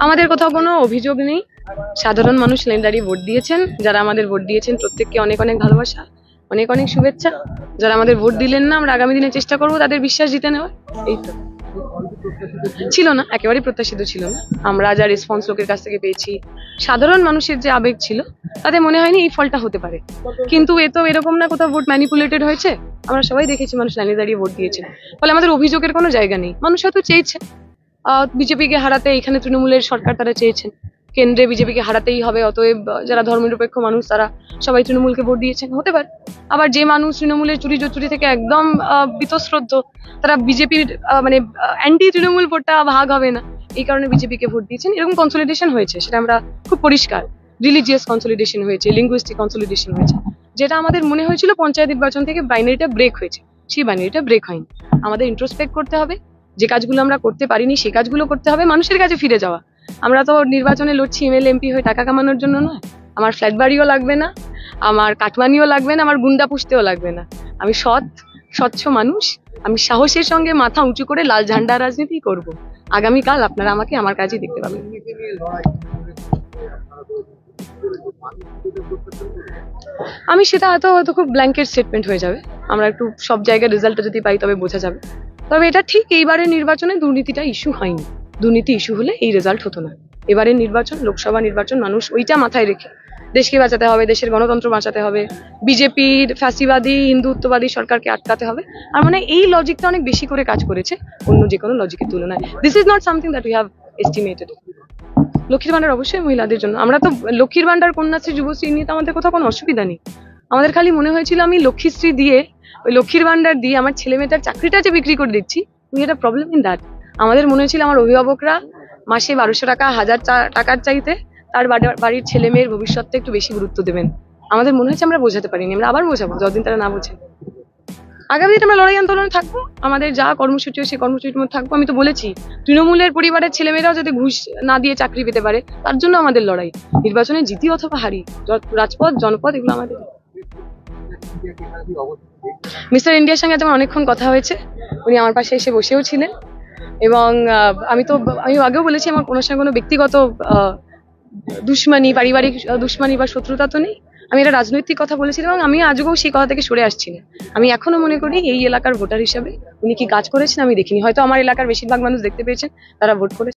আমাদের কোথাও কোনো অভিযোগ নেই। সাধারণ মানুষ লাইন দাঁড়িয়ে ভোট দিয়েছেন। যারা আমাদের ভোট দিয়েছেন প্রত্যেককে অনেক অনেক ভালোবাসা, অনেক অনেক শুভেচ্ছা। যারা আমাদের ভোট দিলেন না, আমরা আগামী দিনে চেষ্টা করবো তাদের বিশ্বাস জিতে নেওয়ার। এই তো ছিল না, একেবারেই প্রত্যাশিত ছিল না। আমরা যা রেসপন্স লোকের কাছ থেকে পেয়েছি, সাধারণ মানুষের যে আবেগ ছিল, তাতে মনে হয়নি এই ফলটা হতে পারে। কিন্তু এ তো এরকম না কোথাও ভোট ম্যানিপুলেটেড হয়েছে। আমরা সবাই দেখেছি মানুষ লাইনে দাঁড়িয়ে ভোট দিয়েছে। ফলে আমাদের অভিযোগের কোনো জায়গা নেই। মানুষ হয়তো চেয়েছে বিজেপিকে হারাতে, এখানে তৃণমূলের সরকার তারা চেয়েছেন, কেন্দ্রে বিজেপিকে হারাতেই হবে, অতএব যারা ধর্মনিরপেক্ষ মানুষ তারা সবাই তৃণমূলকে ভোট দিয়েছেন, হতে পারে। আবার যে মানুষ তৃণমূলের চুরি থেকে একদম বীতশ্রদ্ধ, তারা বিজেপির মানে অ্যান্টি তৃণমূল ভোটটা ভাগ হবে না, এই কারণে বিজেপিকে ভোট দিয়েছেন। এরকম কনসলিডেশন হয়েছে, সেটা আমরা খুব পরিষ্কার। রিলিজিয়াস কনসলিডেশন হয়েছে, লিঙ্গুইস্টিক কনসলিডেশন হয়েছে। যেটা আমাদের মনে হয়েছিল পঞ্চায়েত নির্বাচন থেকে বাইনারিটা ব্রেক হয়েছে, সেই বাইনারিটা ব্রেক হয়নি। আমাদের ইন্ট্রোস্পেক্ট করতে হবে, যে কাজগুলো আমরা করতে পারিনি সেই কাজগুলো করতে হবে, মানুষের কাছে ফিরে যাওয়া। আমরা তো নির্বাচনে লড়ছি এমএলএ এমপি হয়ে টাকা কামানোর জন্য নয়। আমার ফ্ল্যাট বাড়িও লাগবে না, আমার কাটমানিও লাগবে না, আমার গুন্ডা পুষতেও লাগবে না। আমি স্বচ্ছ মানুষ। আমি সাহসের সঙ্গে মাথা উঁচু করে লাল ঝান্ডা রাজনীতি করব। আগামীকাল আপনারা আমাকে আমার কাজই দেখতে পাবেন। আমি সেটা হয়তো খুব ব্ল্যাঙ্কেট স্টেটমেন্ট হয়ে যাবে। আমরা একটু সব জায়গায় রেজাল্টটা যদি পাই তবে বোঝা যাবে। তবে এটা ঠিক, এইবারের নির্বাচনে দুর্নীতিটা ইস্যু হয়নি। দুর্নীতি ইস্যু হলে এই রেজাল্ট হতো না। এবারের নির্বাচন লোকসভা নির্বাচন, মানুষ ওইটা মাথায় রেখে দেশকে বাঁচাতে হবে, দেশের গণতন্ত্র বাঁচাতে হবে, বিজেপির ফ্যাসিবাদী হিন্দুত্ববাদী সরকারকে আটকাতে হবে। আর মানে এই লজিকটা অনেক বেশি করে কাজ করেছে অন্য যে কোনো লজিকের তুলনায়। This is not something that we have estimated. লক্ষ্মীর ভান্ডার অবশ্যই মহিলাদের জন্য। আমরা তো লক্ষ্মীর ভান্ডার, কন্যাশ্রী, যুবশ্রী নিয়ে তো আমাদের কোথাও কোনো অসুবিধা নেই। আমাদের খালি মনে হয়েছিল আমি লক্ষ্মীশ্রী দিয়ে, ওই লক্ষ্মীর ভান্ডার দিয়ে আমার ছেলে মেয়েটার চাকরিটা যে বিক্রি করে দিচ্ছি, we had a problem in that. আমাদের মনে হয়েছিল আমার অভিভাবকরা মাসে 1200 টাকা, 1000 টাকার চাইতে তার বাড়ির ছেলে মেয়ের ভবিষ্যৎটা একটু বেশি গুরুত্ব দেবেন। আমাদের মনে হয়েছে আমরা বোঝাতে পারিনি, আমরা আবার বোঝাবো যতদিন তারা না বোঝে। আগামী দিনে আমরা লড়াই আন্দোলনে থাকবো, আমাদের যা কর্মসূচি সেই কর্মসূচির মধ্যে থাকবো। আমি তো বলেছি তৃণমূলের পরিবারের ছেলেমেয়েরাও যাতে ঘুষ না দিয়ে চাকরি পেতে পারে, তার জন্য আমাদের লড়াই। নির্বাচনে জিতি অথবা হারি, রাজপথ জনপদ এগুলো আমাদের। মিস্টার ইন্ডিয়ার সঙ্গে যেমন অনেকক্ষণ কথা হয়েছে, উনি আমার পাশে এসে বসেও ছিলেন। এবং আমি আগেও বলেছি আমার কোনো সঙ্গে কোনো ব্যক্তিগত দুশ্মনী, পারিবারিক দুশ্মনী বা শত্রুতা তো নেই। আমি এটা রাজনৈতিক কথা বলেছিলাম এবং আমি আজকেও সেই কথা থেকে সরে আসছি না। আমি এখনো মনে করি এই এলাকার ভোটার হিসাবে উনি কি কাজ করেছেন আমি দেখিনি। হয়তো আমার এলাকার বেশিরভাগ মানুষ দেখতে পেয়েছেন, তারা ভোট করেছেন।